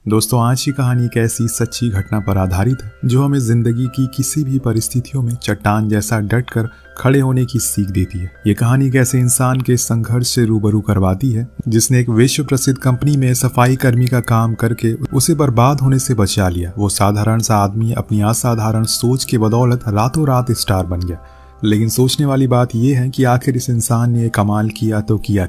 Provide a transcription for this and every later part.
दोस्तों, आज की कहानी एक ऐसी सच्ची घटना पर आधारित है जो हमें जिंदगी की किसी भी परिस्थितियों में चट्टान जैसा डट कर खड़े होने की सीख देती है। ये कहानी एक ऐसे इंसान के संघर्ष से रूबरू करवाती है जिसने एक विश्व प्रसिद्ध कंपनी में सफाई कर्मी का काम करके उसे बर्बाद होने से बचा लिया। वो साधारण सा आदमी अपनी असाधारण सोच के बदौलत रातों रात स्टार बन गया। लेकिन सोचने वाली बात यह है कि आखिर इस इंसान ने कमाल किया तो किया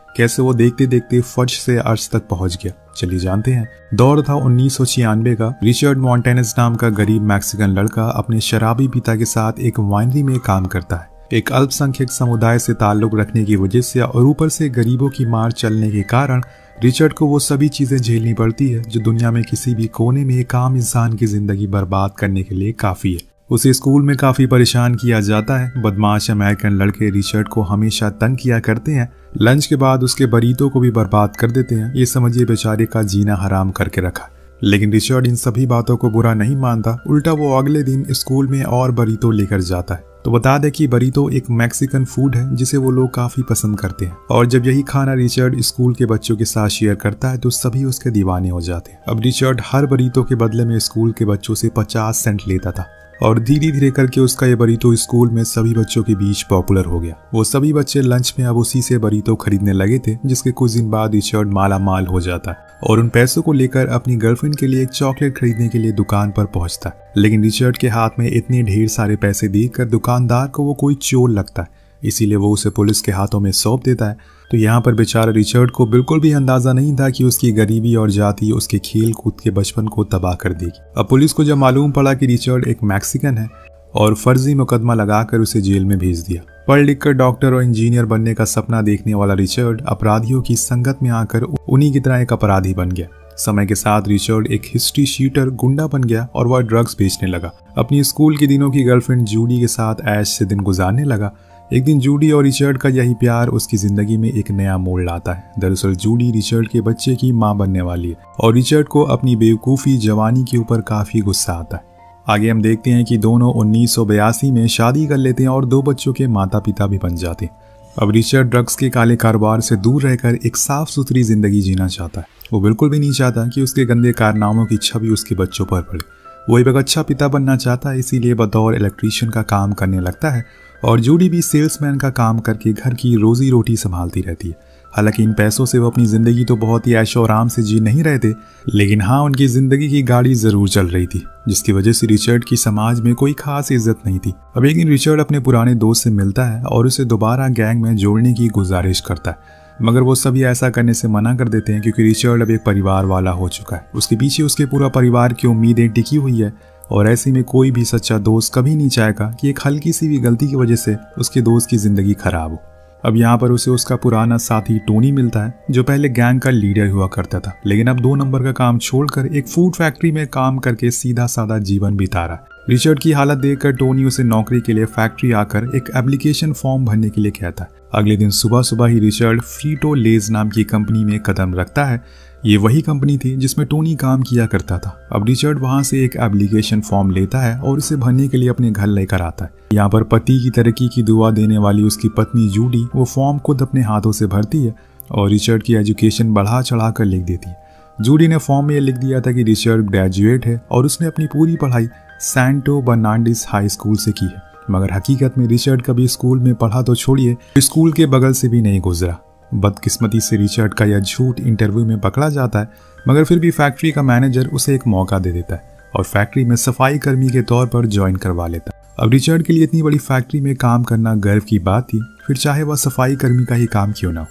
कैसे वो देखते देखते फर्श से अर्श तक पहुंच गया। चलिए जानते हैं। दौर था 1996 का। रिचर्ड मॉन्टेनेस नाम का गरीब मैक्सिकन लड़का अपने शराबी पिता के साथ एक वाइनरी में काम करता है। एक अल्पसंख्यक समुदाय से ताल्लुक रखने की वजह से और ऊपर से गरीबों की मार चलने के कारण रिचर्ड को वो सभी चीजें झेलनी पड़ती है जो दुनिया में किसी भी कोने में एक आम इंसान की जिंदगी बर्बाद करने के लिए काफी है। उसे स्कूल में काफी परेशान किया जाता है। बदमाश अमेरिकन लड़के रिचर्ड को हमेशा तंग किया करते हैं। लंच के बाद उसके बरीतों को भी बर्बाद कर देते हैं। ये समझिए बेचारे का जीना हराम करके रखा। लेकिन रिचर्ड इन सभी बातों को बुरा नहीं मानता। उल्टा वो अगले दिन स्कूल में और बरीतो लेकर जाता है। तो बता दें कि बरीतो एक मैक्सिकन फूड है जिसे वो लोग काफी पसंद करते हैं। और जब यही खाना रिचर्ड स्कूल के बच्चों के साथ शेयर करता है तो सभी उसके दीवाने हो जाते हैं। अब रिचर्ड हर बरीतो के बदले में स्कूल के बच्चों से 50 सेंट लेता था और धीरे धीरे करके उसका ये बरीतो स्कूल में सभी बच्चों के बीच पॉपुलर हो गया। वो सभी बच्चे लंच में अब उसी से बरीतो खरीदने लगे थे, जिसके कुछ दिन बाद रिचर्ड माला माल हो जाता है और उन पैसों को लेकर अपनी गर्लफ्रेंड के लिए एक चॉकलेट खरीदने के लिए दुकान पर पहुंचता है। लेकिन रिचर्ड के हाथ में इतने ढेर सारे पैसे देखकर दुकानदार को वो कोई चोर लगता है, इसीलिए वो उसे पुलिस के हाथों में सौंप देता है। तो यहाँ पर बेचारा रिचर्ड को बिल्कुल भी अंदाजा नहीं था कि उसकी गरीबी और जाति उसके खेल कूद के बचपन को तबाह कर देगी। अब पुलिस को जब मालूम पड़ा कि रिचर्ड एक मैक्सिकन है और फर्जी मुकदमा लगाकर उसे जेल में भेज दिया। पढ़ लिख कर डॉक्टर और इंजीनियर बनने का सपना देखने वाला रिचर्ड अपराधियों की संगत में आकर उन्हीं की तरह एक अपराधी बन गया। समय के साथ रिचर्ड एक हिस्ट्री शीटर गुंडा बन गया और वह ड्रग्स बेचने लगा। अपनी स्कूल के दिनों की गर्लफ्रेंड जूडी के साथ ऐश से दिन गुजारने लगा। एक दिन जूडी और रिचर्ड का यही प्यार उसकी जिंदगी में एक नया मोड़ लाता है। दरअसल जूडी रिचर्ड के बच्चे की मां बनने वाली है और रिचर्ड को अपनी बेवकूफ़ी जवानी के ऊपर काफी गुस्सा आता है। आगे हम देखते हैं कि दोनों 1982 में शादी कर लेते हैं और 2 बच्चों के माता पिता भी बन जाते हैं। अब रिचर्ड ड्रग्स के काले कारोबार से दूर रहकर एक साफ सुथरी जिंदगी जीना चाहता है। वो बिल्कुल भी नहीं चाहता कि उसके गंदे कारनामों की छवि उसके बच्चों पर पड़े। वो एक अच्छा पिता बनना चाहता है, इसीलिए बतौर इलेक्ट्रीशियन का काम करने लगता है और जूडी भी सेल्समैन का काम करके घर की रोजी रोटी संभालती रहती है। हालांकि इन पैसों से वो अपनी जिंदगी तो बहुत ही ऐशो आराम से जी नहीं रहे थे, लेकिन हाँ, उनकी जिंदगी की गाड़ी जरूर चल रही थी, जिसकी वजह से रिचर्ड की समाज में कोई खास इज्जत नहीं थी। अब एक दिन रिचर्ड अपने पुराने दोस्त से मिलता है और उसे दोबारा गैंग में जोड़ने की गुजारिश करता है, मगर वो सभी ऐसा करने से मना कर देते हैं क्योंकि रिचर्ड अब एक परिवार वाला हो चुका है। उसके पीछे उसके पूरा परिवार की उम्मीदें टिकी हुई है और ऐसे में कोई भी सच्चा दोस्त कभी नहीं चाहेगा कि एक हल्की सी भी गलती की वजह से उसके दोस्त की जिंदगी खराब हो। अब यहाँ पर उसे उसका पुराना साथी टोनी मिलता है जो पहले गैंग का लीडर हुआ करता था, लेकिन अब 2 नंबर का काम छोड़कर एक फूड फैक्ट्री में काम करके सीधा साधा जीवन बिता रहा है। रिचर्ड की हालत देखकर टोनी उसे नौकरी के लिए फैक्ट्री आकर एक एप्लीकेशन फॉर्म भरने के लिए कहता है। अगले दिन सुबह सुबह ही रिचर्ड फ्रीटो लेज नाम की कंपनी में कदम रखता है। ये वही कंपनी थी जिसमें टोनी काम किया करता था। अब रिचर्ड वहां से एक एप्लीकेशन फॉर्म लेता है और इसे भरने के लिए अपने घर लेकर आता है। यहाँ पर पति की तरक्की की दुआ देने वाली उसकी पत्नी जूडी वो फॉर्म खुद अपने हाथों से भरती है और रिचर्ड की एजुकेशन बढ़ा चढ़ा कर लिख देती है। जूडी ने फॉर्म में यह लिख दिया था कि रिचर्ड ग्रेजुएट है और उसने अपनी पूरी पढ़ाई सैंटो बर्नांडिस हाई स्कूल से की है, मगर हकीकत में रिचर्ड कभी स्कूल में पढ़ा तो छोड़िए, स्कूल के बगल से भी नहीं गुजरा। बदकिस्मती से रिचर्ड का यह झूठ इंटरव्यू में पकड़ा जाता है, मगर फिर भी फैक्ट्री का मैनेजर उसे एक मौका दे देता है और फैक्ट्री में सफाई कर्मी के तौर पर ज्वाइन करवा लेता है। अब रिचर्ड के लिए इतनी बड़ी फैक्ट्री में काम करना गर्व की बात थी, फिर चाहे वह सफाई कर्मी का ही काम क्यों ना हो।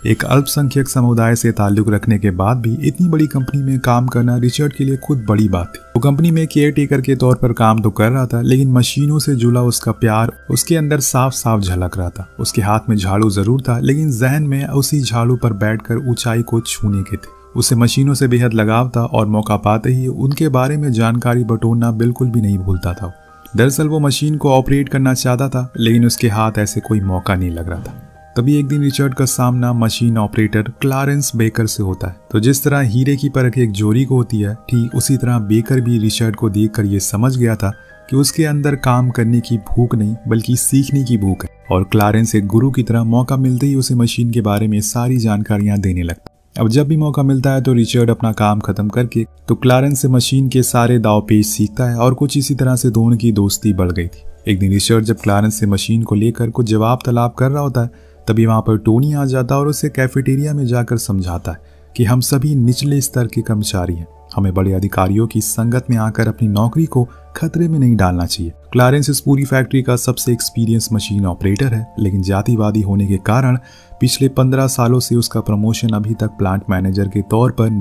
एक अल्पसंख्यक समुदाय से ताल्लुक रखने के बाद भी इतनी बड़ी कंपनी में काम करना रिचर्ड के लिए खुद बड़ी बात थी। वो कंपनी में केयर टेकर के तौर पर काम तो कर रहा था, लेकिन मशीनों से जुड़ा उसका प्यार उसके अंदर साफ साफ झलक रहा था। उसके हाथ में झाड़ू जरूर था, लेकिन जहन में उसी झाड़ू पर बैठकर ऊंचाई को छूने के थे। उसे मशीनों से बेहद लगाव था और मौका पाते ही उनके बारे में जानकारी बटोरना बिल्कुल भी नहीं भूलता था। दरअसल वो मशीन को ऑपरेट करना चाहता था, लेकिन उसके हाथ ऐसे कोई मौका नहीं लग रहा था। तभी एक दिन रिचर्ड का सामना मशीन ऑपरेटर क्लारेंस बेकर से होता है। तो जिस तरह हीरे की परख एक जोरी को होती है, ठीक उसी तरह बेकर भी रिचर्ड को देखकर ये समझ गया था कि उसके अंदर काम करने की भूख नहीं बल्कि सीखने की भूख है और क्लारेंस एक गुरु की तरह मौका मिलते ही उसे मशीन के बारे में सारी जानकारियां देने लगता। अब जब भी मौका मिलता है तो रिचर्ड अपना काम खत्म करके तो क्लारेंस से मशीन के सारे दाव पेच सीखता है और कुछ इसी तरह से दोनों की दोस्ती बढ़ गई थी। एक दिन रिचर्ड जब क्लारेंस से मशीन को लेकर कुछ जवाब तलब कर रहा होता है, तभी वहां पर टोनी आ जाता है और उसे कैफेटेरिया में जाकर समझाता है कि हम सभी निचले स्तर के कर्मचारी हैं, हमें बड़े अधिकारियों की संगत में आकर अपनी नौकरी को खतरे में नहीं डालना चाहिए। क्लारेंस इस पूरी फैक्ट्री का सबसे एक्सपीरियंस मशीन ऑपरेटर है, लेकिन जातिवादी होने के कारण पिछले 15 सालों से उसका प्रमोशन अभी तक प्लांट मैनेजर के तौर पर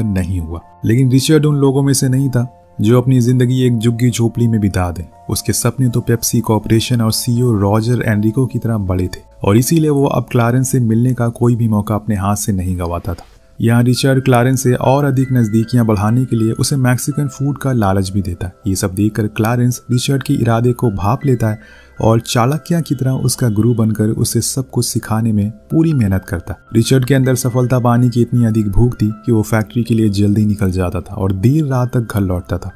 नहीं हुआ। लेकिन रिचर्ड उन लोगों में से नहीं था जो अपनी जिंदगी एक झुग्गी झोपड़ी में बिता दें। उसके सपने तो पेप्सी कॉर्पोरेशन और सीईओ रॉजर एनरिको की तरह बड़े थे और इसीलिए वो अब क्लारेंस से मिलने का कोई भी मौका अपने हाथ से नहीं गंवाता था। यहाँ रिचर्ड क्लारेंस से और अधिक नजदीकियां बढ़ाने के लिए उसे मैक्सिकन फूड का लालच भी देता है। ये सब देखकर क्लारेंस रिचर्ड के इरादे को भांप लेता है और चाणक्य की तरह उसका गुरु बनकर उसे सब कुछ सिखाने में पूरी मेहनत करता है। रिचर्ड के अंदर सफलता पाने की इतनी अधिक भूख थी कि वो फैक्ट्री के लिए जल्दी निकल जाता था और देर रात तक घर लौटता था।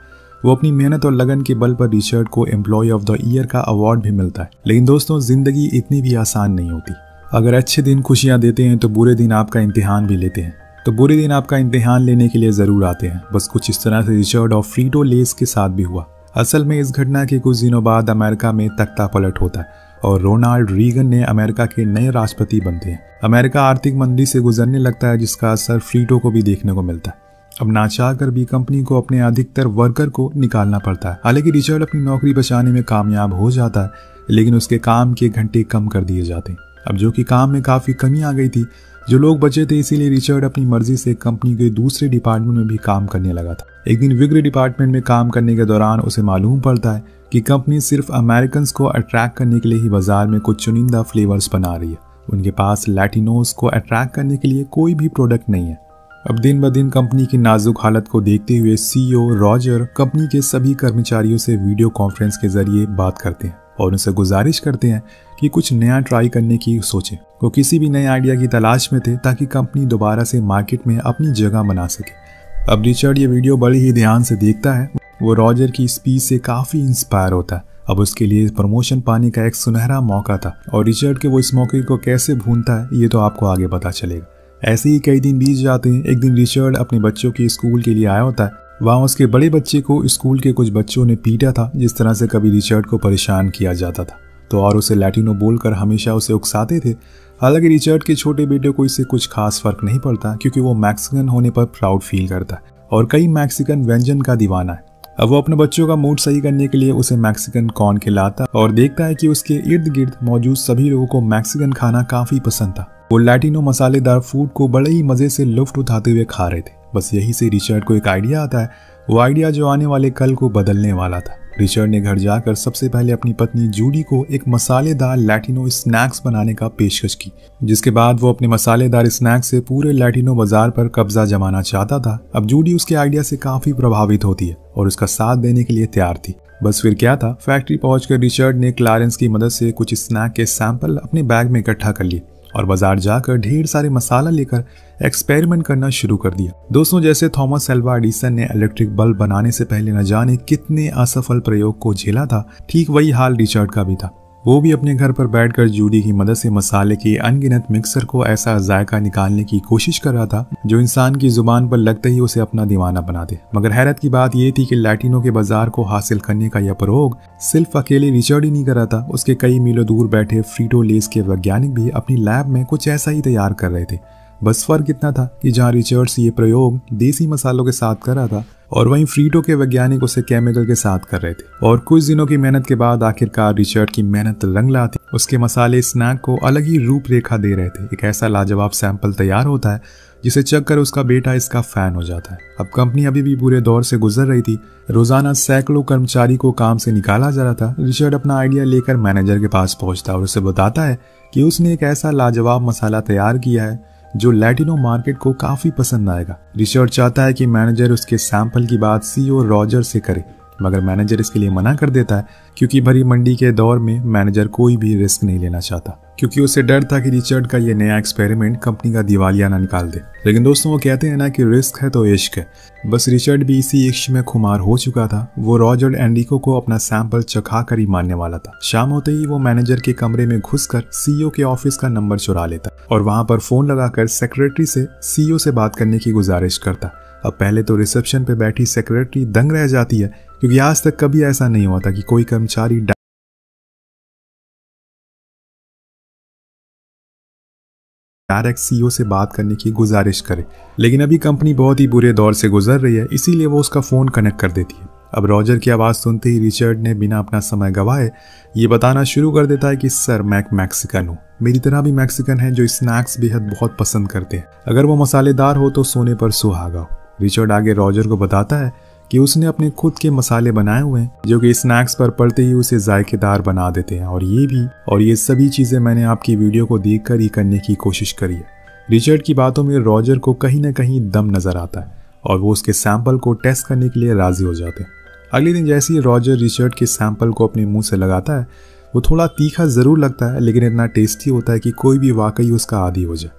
वो अपनी मेहनत और लगन के बल पर रिचर्ड को एम्प्लॉय ऑफ द ईयर का अवार्ड भी मिलता है। लेकिन दोस्तों, जिंदगी इतनी भी आसान नहीं होती। अगर अच्छे दिन खुशियां देते हैं तो बुरे दिन आपका इम्तिहान भी लेते हैं। तो बुरे दिन आपका इम्तिहान लेने के लिए जरूर आते हैं। बस कुछ इस तरह से रिचर्ड और फ्रीटो लेस के साथ भी हुआ। असल में इस घटना के कुछ दिनों बाद अमेरिका में तख्ता पलट होता है और रोनाल्ड रीगन ने अमेरिका के नए राष्ट्रपति बनते हैं। अमेरिका आर्थिक मंदी से गुजरने लगता है, जिसका असर फ्रीटो को भी देखने को मिलता है। अब ना चाहकर भी कंपनी को अपने अधिकतर वर्कर को निकालना पड़ता है। हालांकि रिचर्ड अपनी नौकरी बचाने में कामयाब हो जाता है, लेकिन उसके काम के घंटे कम कर दिए जाते हैं। अब जो कि काम में काफी कमी आ गई थी, जो लोग बचे थे, इसीलिए रिचर्ड अपनी मर्जी से कंपनी के दूसरे डिपार्टमेंट में भी काम करने लगा था। एक दिन विग्रे डिपार्टमेंट में काम करने के दौरान उसे मालूम पड़ता है कि कंपनी सिर्फ अमेरिकन को अट्रैक्ट करने के लिए ही बाजार में कुछ चुनिंदा फ्लेवर्स बना रही है। उनके पास लैटिनोस को अट्रैक्ट करने के लिए कोई भी प्रोडक्ट नहीं है। अब दिन ब दिन कंपनी की नाजुक हालत को देखते हुए सीईओ रॉजर कंपनी के सभी कर्मचारियों से वीडियो कॉन्फ्रेंस के जरिए बात करते हैं और उनसे गुजारिश करते हैं कि कुछ नया ट्राई करने की सोचें। वो किसी भी नए आइडिया की तलाश में थे ताकि कंपनी दोबारा से मार्केट में अपनी जगह बना सके। अब रिचर्ड ये वीडियो बड़े ही ध्यान से देखता है। वो रॉजर की स्पीच से काफी इंस्पायर होता है। अब उसके लिए प्रमोशन पाने का एक सुनहरा मौका था और रिचर्ड के वो इस मौके को कैसे भूनता है ये तो आपको आगे पता चलेगा। ऐसे ही कई दिन बीत जाते हैं। एक दिन रिचर्ड अपने बच्चों के स्कूल के लिए आया होता है। वहाँ उसके बड़े बच्चे को स्कूल के कुछ बच्चों ने पीटा था, जिस तरह से कभी रिचर्ड को परेशान किया जाता था तो और उसे लैटिनो बोलकर हमेशा उसे उकसाते थे। हालांकि रिचर्ड के छोटे बेटे को इससे कुछ खास फर्क नहीं पड़ता, क्योंकि वो मैक्सिकन होने पर प्राउड फील करता है और कई मैक्सिकन व्यंजन का दीवाना है। अब वो अपने बच्चों का मूड सही करने के लिए उसे मैक्सिकन कॉर्न खिलाता और देखता है कि उसके इर्द गिर्द मौजूद सभी लोगों को मैक्सिकन खाना काफी पसंद था। वो लैटिनो मसालेदार फूड को बड़े ही मजे से लुफ्त उठाते हुए खा रहे थे। बस यही से रिचर्ड को एक आइडिया आता है, वो आइडिया जो आने वाले कल को बदलने वाला था। रिचर्ड ने घर जाकर सबसे पहले अपनी पत्नी जूडी को एक मसालेदार लैटिनो स्नैक्स बनाने का पेशकश की, जिसके बाद वो अपने मसालेदार स्नैक्स से पूरे लैटिनो बाजार पर कब्जा जमाना चाहता था। अब जूडी उसके आइडिया से काफी प्रभावित होती है और उसका साथ देने के लिए तैयार थी। बस फिर क्या था, फैक्ट्री पहुंचकर रिचर्ड ने क्लारेंस की मदद से कुछ स्नैक के सैंपल अपने बैग में इकट्ठा कर लिए और बाजार जाकर ढेर सारे मसाला लेकर एक्सपेरिमेंट करना शुरू कर दिया। दोस्तों, जैसे थॉमस एल्वा एडिसन ने इलेक्ट्रिक बल्ब बनाने से पहले न जाने कितने असफल प्रयोग को झेला था, ठीक वही हाल रिचर्ड का भी था। वो भी अपने घर पर बैठकर जूडी की मदद से मसाले के अनगिनत मिक्सर को ऐसा जायका निकालने की कोशिश कर रहा था जो इंसान की जुबान पर लगते ही उसे अपना दीवाना बना दे। मगर हैरत की बात यह थी कि लैटिनो के बाजार को हासिल करने का यह प्रयोग सिर्फ अकेले रिचर्ड ही नहीं कर रहा था। उसके कई मीलों दूर बैठे फ्रीटो लेस के वैज्ञानिक भी अपनी लैब में कुछ ऐसा ही तैयार कर रहे थे। बस फर्क इतना था कि जहाँ रिचर्ड ये प्रयोग देसी मसालों के साथ कर रहा था और वहीं फ्रीटो के वैज्ञानिक उसे केमिकल के साथ कर रहे थे। और कुछ दिनों की मेहनत के बाद आखिरकार रिचर्ड की मेहनत रंग लाती। उसके मसाले स्नैक को अलग ही रूपरेखा दे रहे थे। एक ऐसा लाजवाब सैंपल तैयार होता है जिसे चखकर उसका बेटा इसका फैन हो जाता है। अब कंपनी अभी भी बुरे दौर से गुजर रही थी। रोजाना सैकड़ों कर्मचारी को काम से निकाला जा रहा था। रिचर्ड अपना आइडिया लेकर मैनेजर के पास पहुंचता है और उसे बताता है कि उसने एक ऐसा लाजवाब मसाला तैयार किया है जो लैटिनो मार्केट को काफी पसंद आएगा। रिचर्ड चाहता है कि मैनेजर उसके सैंपल की बात सीईओ रॉजर से करे, मगर मैनेजर इसके लिए मना कर देता है क्योंकि भरी मंडी के दौर में मैनेजर कोई भी रिस्क नहीं लेना चाहता। क्योंकि उसे डर था कि रिचर्ड का ये नया एक्सपेरिमेंट कंपनी का दिवालिया ना निकाल दे। लेकिन दोस्तों वो कहते हैं ना कि रिस्क है तो इश्क है। बस रिचर्ड भी इसी इश्क में खुमार हो चुका था। वो रॉजर एंड्रिको को अपना सैंपल चखा कर ही मानने वाला था। शाम होते ही वो मैनेजर के कमरे में घुसकर सीईओ के ऑफिस का नंबर चुरा लेता और वहां पर फोन लगाकर सेक्रेटरी से सीईओ से बात करने की गुजारिश करता। अब पहले तो रिसेप्शन पे बैठी सेक्रेटरी दंग रह जाती है, क्योंकि आज तक कभी ऐसा नहीं हुआ था कि कोई कर्मचारी डायरेक्ट सीईओ से बात करने की गुजारिश करे। लेकिन अभी कंपनी बहुत ही बुरे दौर से गुजर रही है, इसीलिए वो उसका फोन कनेक्ट कर देती है। अब रॉजर की आवाज़ सुनते ही रिचर्ड ने बिना अपना समय गवाए ये बताना शुरू कर देता है कि सर मैं मैक्सिकन हूँ, मेरी तरह भी मैक्सिकन है जो स्नैक्स बेहद बहुत पसंद करते हैं, अगर वो मसालेदार हो तो सोने पर सुहागा हो। रिचर्ड आगे रॉजर को बताता है कि उसने अपने खुद के मसाले बनाए हुए हैं जो कि स्नैक्स पर पड़ते ही उसे जायकेदार बना देते हैं, और ये सभी चीज़ें मैंने आपकी वीडियो को देखकर ही करने की कोशिश करी है। रिचर्ड की बातों में रॉजर को कहीं ना कहीं दम नजर आता है और वो उसके सैंपल को टेस्ट करने के लिए राजी हो जाते हैं। अगले दिन जैसे ही रॉजर रिचर्ड के सैंपल को अपने मुंह से लगाता है, वो थोड़ा तीखा ज़रूर लगता है लेकिन इतना टेस्टी होता है कि कोई भी वाकई उसका आदी हो जाए।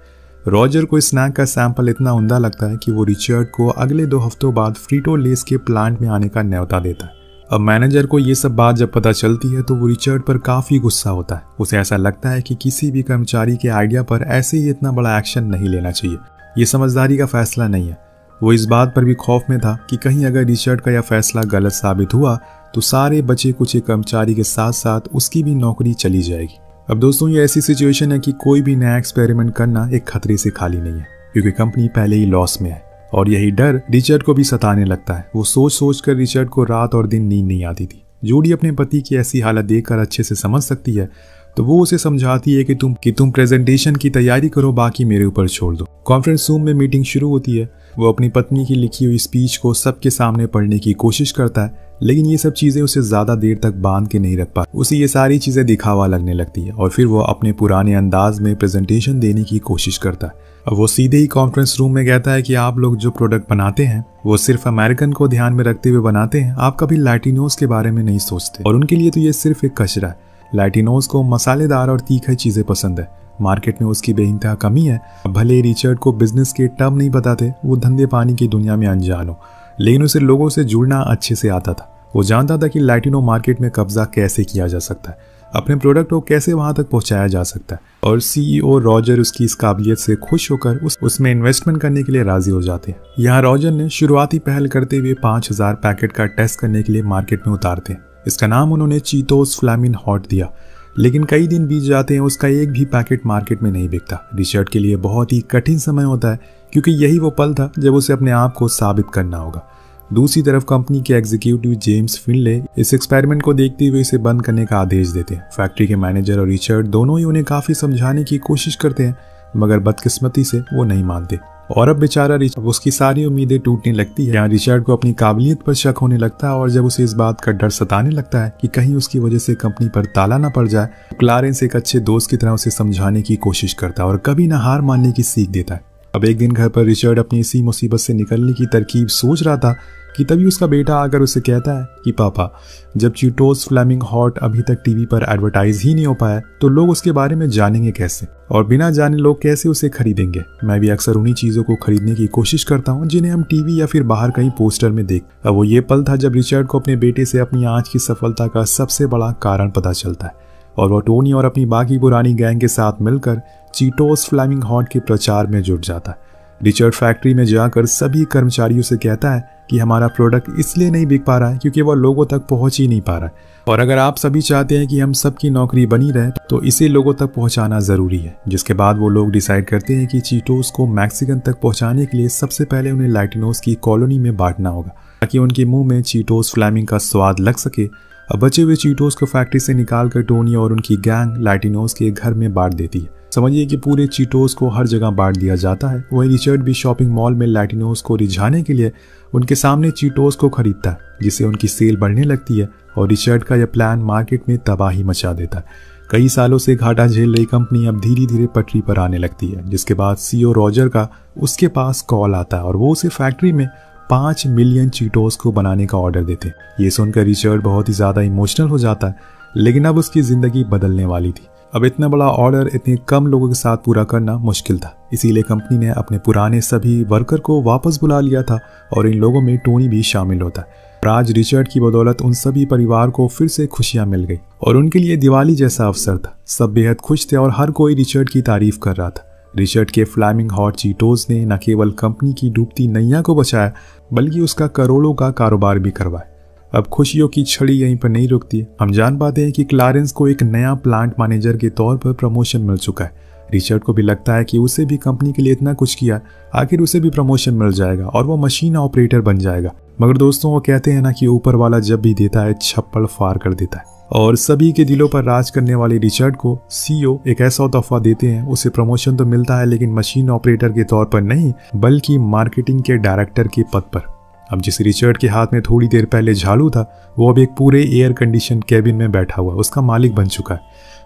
रॉजर को स्नैक का सैंपल इतना उम्दा लगता है कि वो रिचर्ड को अगले 2 हफ्तों बाद फ्रीटो लेस के प्लांट में आने का न्योता देता है। अब मैनेजर को ये सब बात जब पता चलती है तो वो रिचर्ड पर काफ़ी गुस्सा होता है। उसे ऐसा लगता है कि किसी भी कर्मचारी के आइडिया पर ऐसे ही इतना बड़ा एक्शन नहीं लेना चाहिए, ये समझदारी का फैसला नहीं है। वो इस बात पर भी खौफ में था कि कहीं अगर रिचर्ड का यह फैसला गलत साबित हुआ तो सारे बचे कुचे कर्मचारी के साथ साथ उसकी भी नौकरी चली जाएगी। अब दोस्तों ये ऐसी सिचुएशन है कि कोई भी नया एक्सपेरिमेंट करना एक खतरे से खाली नहीं है, क्योंकि कंपनी पहले ही लॉस में है और यही डर रिचर्ड को भी सताने लगता है। वो सोच सोच कर रिचर्ड को रात और दिन नींद नहीं आती थी। जूडी अपने पति की ऐसी हालत देखकर अच्छे से समझ सकती है, तो वो उसे समझाती है कि तुम प्रेजेंटेशन की तैयारी करो, बाकी मेरे ऊपर छोड़ दो। कॉन्फ्रेंस रूम में मीटिंग शुरू होती है। वो अपनी पत्नी की लिखी हुई स्पीच को सबके सामने पढ़ने की कोशिश करता है, लेकिन ये सब चीज़ें उसे ज़्यादा देर तक बांध के नहीं रख पाती। उसे ये सारी चीज़ें दिखावा लगने लगती है और फिर वो अपने पुराने अंदाज में प्रेजेंटेशन देने की कोशिश करता है। अब वो सीधे ही कॉन्फ्रेंस रूम में कहता है कि आप लोग जो प्रोडक्ट बनाते हैं वो सिर्फ अमेरिकन को ध्यान में रखते हुए बनाते हैं, आप कभी लैटिनोस के बारे में नहीं सोचते और उनके लिए तो ये सिर्फ एक कचरा है। लैटिनोस को मसालेदार और तीखी चीज़ें पसंद है, मार्केट में उसकी बेइंतहा कमी है। भले रिचर्ड को बिजनेस के टर्म नहीं बताते, वो धंधे पानी की दुनिया में अनजान हो, लेकिन उसे लोगों से जुड़ना अच्छे से आता था। वो जानता था कि लैटिनो मार्केट में कब्जा कैसे किया जा सकता है, अपने प्रोडक्ट को कैसे वहां तक पहुंचाया जा सकता है, और सीईओ रॉजर उसकी इस काबिलियत से खुश होकर उसमें इन्वेस्टमेंट करने के लिए राजी हो जाते हैं। यहाँ रॉजर ने शुरुआती पहल करते हुए 5000 पैकेट का टेस्ट करने के लिए मार्केट में उतारते हैं। इसका नाम उन्होंने चीटोस फ्लैमिंग हॉट दिया, लेकिन कई दिन बीत जाते हैं, उसका एक भी पैकेट मार्केट में नहीं बिकता। रिचर्ड के लिए बहुत ही कठिन समय होता है, क्योंकि यही वो पल था जब उसे अपने आप को साबित करना होगा। दूसरी तरफ कंपनी के एग्जीक्यूटिव जेम्स फिनले इस एक्सपेरिमेंट को देखते हुए इसे बंद करने का आदेश देते हैं। फैक्ट्री के मैनेजर और रिचर्ड दोनों ही उन्हें काफी समझाने की कोशिश करते हैं, मगर बदकिस्मती से वो नहीं मानते और अब बेचारा उसकी सारी उम्मीदें टूटने लगती है। यहाँ रिचर्ड को अपनी काबिलियत पर शक होने लगता है और जब उसे इस बात का डर सताने लगता है कि कहीं उसकी वजह से कंपनी पर ताला ना पड़ जाए, क्लारेंस एक अच्छे दोस्त की तरह उसे समझाने की कोशिश करता है और कभी ना हार मानने की सीख देता है। अब एक दिन घर पर रिचर्ड अपनी इसी मुसीबत से निकलने की तरकीब सोच रहा था कि तभी उसका बेटा आकर उसे कहता है कि पापा, जब चीटोस फ्लैमिंग हॉट अभी तक टीवी पर एडवर्टाइज ही नहीं हो पाया तो लोग उसके बारे में जानेंगे कैसे, और बिना जाने लोग कैसे उसे खरीदेंगे। मैं भी अक्सर उन्हीं चीज़ों को खरीदने की कोशिश करता हूँ जिन्हें हम टीवी या फिर बाहर कहीं पोस्टर में देख। अब वो ये पल था जब रिचर्ड को अपने बेटे से अपनी आज की सफलता का सबसे बड़ा कारण पता चलता है और वो टोनी और अपनी बाकी पुरानी गैंग के साथ मिलकर चीटोस फ्लैमिंग हॉट के प्रचार में जुट जाता है। रिचर्ड फैक्ट्री में जाकर सभी कर्मचारियों से कहता है कि हमारा प्रोडक्ट इसलिए नहीं बिक पा रहा है क्योंकि वह लोगों तक पहुंच ही नहीं पा रहा है, और अगर आप सभी चाहते हैं कि हम सबकी नौकरी बनी रहे तो इसे लोगों तक पहुंचाना ज़रूरी है। जिसके बाद वो लोग डिसाइड करते हैं कि चीटोस को मैक्सिकन तक पहुंचाने के लिए सबसे पहले उन्हें लैटिनोस की कॉलोनी में बांटना होगा ताकि उनके मुंह में चीटोस फ्लैमिंग का स्वाद लग सके। अब बचे हुए चीटोस को फैक्ट्री से निकाल कर टोनी और उनकी गैंग लैटिनोस के घर में बांट देती है। समझिए कि पूरे चीटोस को हर जगह बांट दिया जाता है। वही रिचर्ड भी शॉपिंग मॉल में लैटिनोस को रिझाने के लिए उनके सामने चीटोस को खरीदता है, जिससे उनकी सेल बढ़ने लगती है और रिचर्ड का यह प्लान मार्केट में तबाही मचा देता है। कई सालों से घाटा झेल रही कंपनी अब धीरे धीरे पटरी पर आने लगती है, जिसके बाद सीईओ रॉजर का उसके पास कॉल आता है और वो उसे फैक्ट्री में 5 मिलियन चीटोस को बनाने का ऑर्डर देते। ये सुनकर रिचर्ड बहुत ही ज्यादा इमोशनल हो जाता है, लेकिन अब उसकी जिंदगी बदलने वाली थी। अब इतना बड़ा ऑर्डर इतने कम लोगों के साथ पूरा करना मुश्किल था, इसीलिए कंपनी ने अपने पुराने सभी वर्कर को वापस बुला लिया था और इन लोगों में टोनी भी शामिल होता है। आज रिचर्ड की बदौलत उन सभी परिवार को फिर से खुशियां मिल गई और उनके लिए दिवाली जैसा अवसर था। सब बेहद खुश थे और हर कोई रिचर्ड की तारीफ कर रहा था। रिचर्ड के फ्लाइंग हॉट चीटोज ने न केवल कंपनी की डूबती नैया को बचाया बल्कि उसका करोड़ों का कारोबार भी करवाया। अब खुशियों की छड़ी यहीं पर नहीं रुकती। हम जान पाते हैं कि क्लारेंस को एक नया प्लांट मैनेजर के तौर पर प्रमोशन मिल चुका है। रिचर्ड को भी लगता है कि उसे भी कंपनी के लिए इतना कुछ किया, आखिर उसे भी प्रमोशन मिल जाएगा और वो मशीन ऑपरेटर बन जाएगा। मगर दोस्तों, वो कहते हैं ना कि ऊपर वाला जब भी देता है छप्पड़ फाड़ कर देता है, और सभी के दिलों पर राज करने वाले रिचर्ड को सीईओ एक ऐसा तोहफा देते हैं। उसे प्रमोशन तो मिलता है लेकिन मशीन ऑपरेटर के तौर पर नहीं बल्कि मार्केटिंग के डायरेक्टर के पद पर। अब जिस रिचर्ड के हाथ में थोड़ी देर पहले झाड़ू था, वो अब एक पूरे एयर कंडीशन कैबिन में बैठा हुआ उसका मालिक बन चुका है।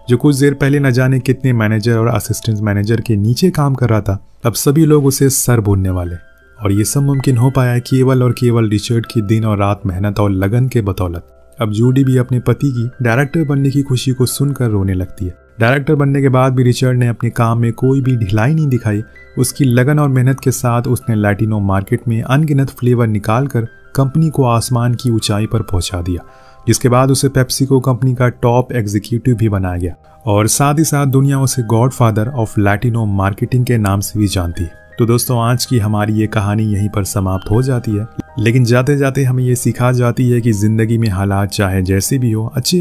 जो कुछ देर पहले न जाने कितने मैनेजर और असिस्टेंट मैनेजर के नीचे काम कर रहा था, अब सभी लोग उसे सर बोलने वाले। और ये सब मुमकिन हो पाया है केवल और केवल रिचर्ड की दिन और रात मेहनत और लगन के बदौलत। अब जूडी भी अपने पति की डायरेक्टर बनने की खुशी को सुनकर रोने लगती है। डायरेक्टर बनने के बाद भी रिचर्ड ने अपने काम में कोई भी ढिलाई नहीं दिखाई। उसकी लगन और मेहनत के साथ उसने लैटिनो मार्केट में अनगिनत फ्लेवर निकालकर कंपनी को आसमान की ऊंचाई पर पहुंचा दिया, जिसके बाद उसे पेप्सी को कंपनी का टॉप एग्जीक्यूटिव भी बनाया गया और साथ ही साथ दुनिया उसे गॉडफादर ऑफ लैटिनो मार्केटिंग के नाम से भी जानती है। तो दोस्तों, आज की हमारी ये कहानी यहीं पर समाप्त हो जाती है, लेकिन जाते जाते हमें ये सिखा जाती है कि जिंदगी में हालात चाहे जैसे भी हो, अच्छे